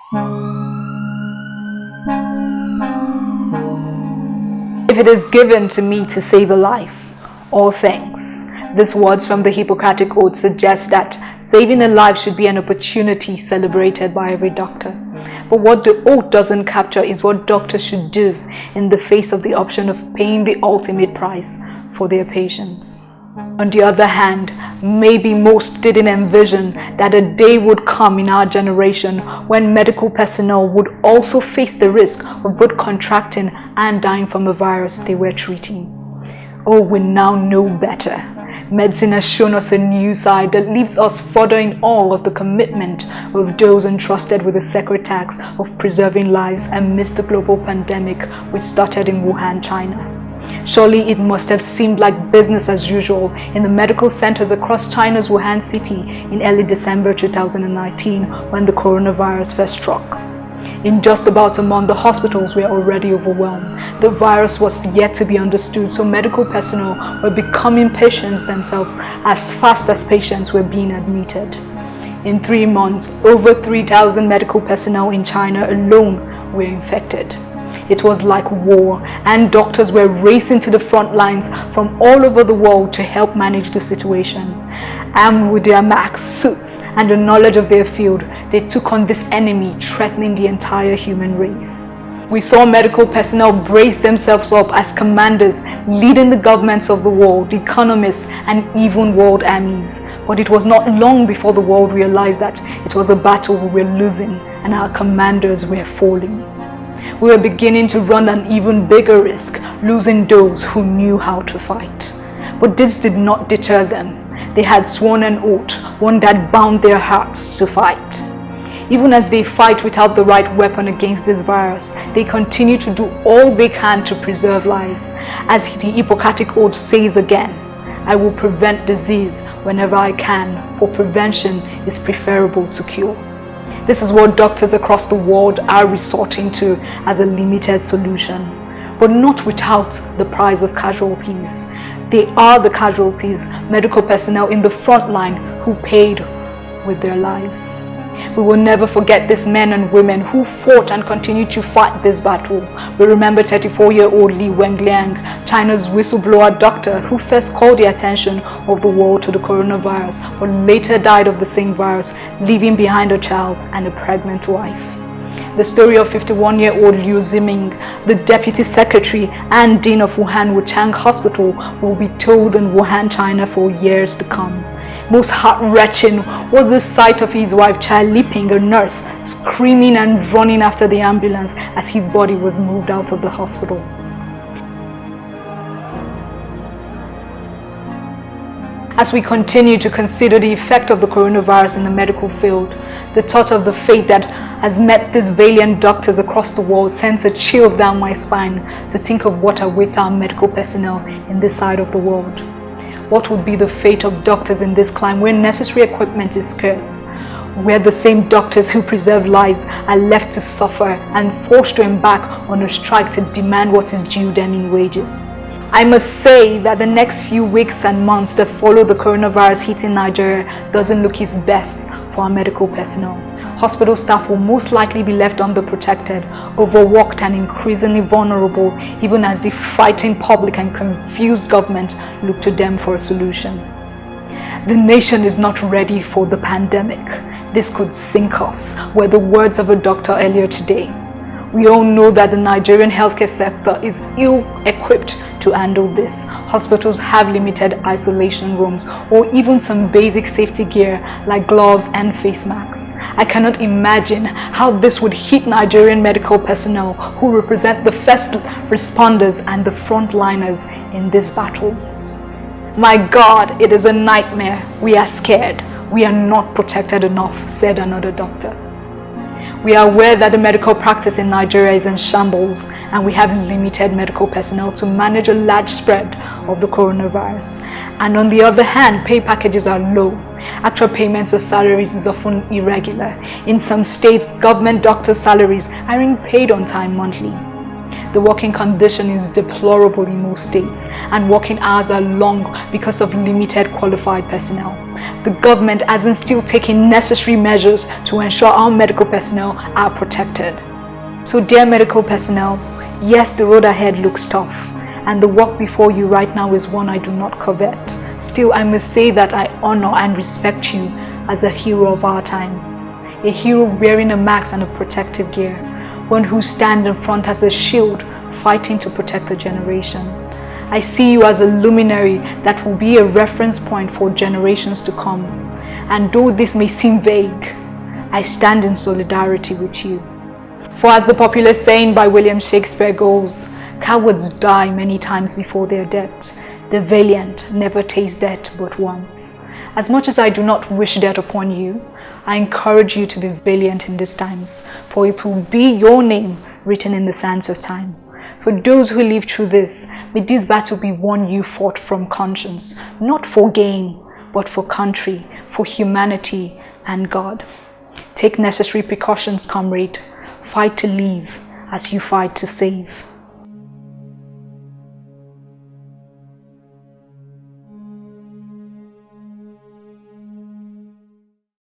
If it is given to me to save a life, all thanks. These words from the Hippocratic Oath suggest that saving a life should be an opportunity celebrated by every doctor. But what the oath doesn't capture is what doctors should do in the face of the option of paying the ultimate price for their patients. On the other hand, maybe most didn't envision that a day would come in our generation when medical personnel would also face the risk of both contracting and dying from a virus they were treating. Oh, we now know better. Medicine has shown us a new side that leaves us further in awe of the commitment of those entrusted with the sacred task of preserving lives amidst the global pandemic which started in Wuhan, China. Surely it must have seemed like business as usual in the medical centers across China's Wuhan city in early December 2019 when the coronavirus first struck. In just about a month, the hospitals were already overwhelmed. The virus was yet to be understood, so medical personnel were becoming patients themselves as fast as patients were being admitted. In 3 months, over 3,000 medical personnel in China alone were infected. It was like war, and doctors were racing to the front lines from all over the world to help manage the situation. Armed with their masks, suits, and the knowledge of their field, they took on this enemy threatening the entire human race. We saw medical personnel brace themselves up as commanders, leading the governments of the world, economists, and even world armies. But it was not long before the world realized that it was a battle we were losing and our commanders were falling. We were beginning to run an even bigger risk, losing those who knew how to fight. But this did not deter them. They had sworn an oath, one that bound their hearts to fight. Even as they fight without the right weapon against this virus, they continue to do all they can to preserve lives. As the Hippocratic Oath says again, I will prevent disease whenever I can, for prevention is preferable to cure. This is what doctors across the world are resorting to as a limited solution, but not without the price of casualties. They are the casualties, medical personnel in the front line who paid with their lives. We will never forget these men and women who fought and continue to fight this battle. We remember 34-year-old Li Wenliang, China's whistleblower doctor who first called the attention of the world to the coronavirus, but later died of the same virus, leaving behind a child and a pregnant wife. The story of 51-year-old Liu Ziming, the deputy secretary and dean of Wuhan Wuchang Hospital, will be told in Wuhan, China for years to come. Most heart-wrenching was the sight of his wife Chai Liping, a nurse, screaming and running after the ambulance as his body was moved out of the hospital. As we continue to consider the effect of the coronavirus in the medical field, the thought of the fate that has met these valiant doctors across the world sends a chill down my spine to think of what awaits our medical personnel in this side of the world. What would be the fate of doctors in this climate where necessary equipment is scarce, where the same doctors who preserve lives are left to suffer and forced to embark on a strike to demand what is due them in wages? I must say that the next few weeks and months that follow the coronavirus hitting Nigeria doesn't look its best for our medical personnel. Hospital staff will most likely be left underprotected, overworked and increasingly vulnerable, even as the frightened public and confused government look to them for a solution. The nation is not ready for the pandemic. This could sink us, were the words of a doctor earlier today. We all know that the Nigerian healthcare sector is ill-equipped to handle this. Hospitals have limited isolation rooms or even some basic safety gear like gloves and face masks. I cannot imagine how this would hit Nigerian medical personnel who represent the first responders and the frontliners in this battle. My God, it is a nightmare. We are scared. We are not protected enough, said another doctor. We are aware that the medical practice in Nigeria is in shambles and we have limited medical personnel to manage a large spread of the coronavirus. And on the other hand, pay packages are low. Actual payments of salaries is often irregular. In some states, government doctors' salaries are being paid on time monthly. The working condition is deplorable in most states, and working hours are long because of limited qualified personnel. The government hasn't still taken necessary measures to ensure our medical personnel are protected. So dear medical personnel, yes, the road ahead looks tough, and the work before you right now is one I do not covet. Still, I must say that I honor and respect you as a hero of our time. A hero wearing a mask and a protective gear, one who stands in front as a shield, fighting to protect the generation. I see you as a luminary that will be a reference point for generations to come. And though this may seem vague, I stand in solidarity with you. For as the popular saying by William Shakespeare goes, cowards die many times before their death. The valiant never taste death but once. As much as I do not wish death upon you, I encourage you to be valiant in these times, for it will be your name written in the sands of time. For those who live through this, may this battle be one you fought from conscience, not for gain, but for country, for humanity and God. Take necessary precautions, comrade. Fight to live as you fight to save.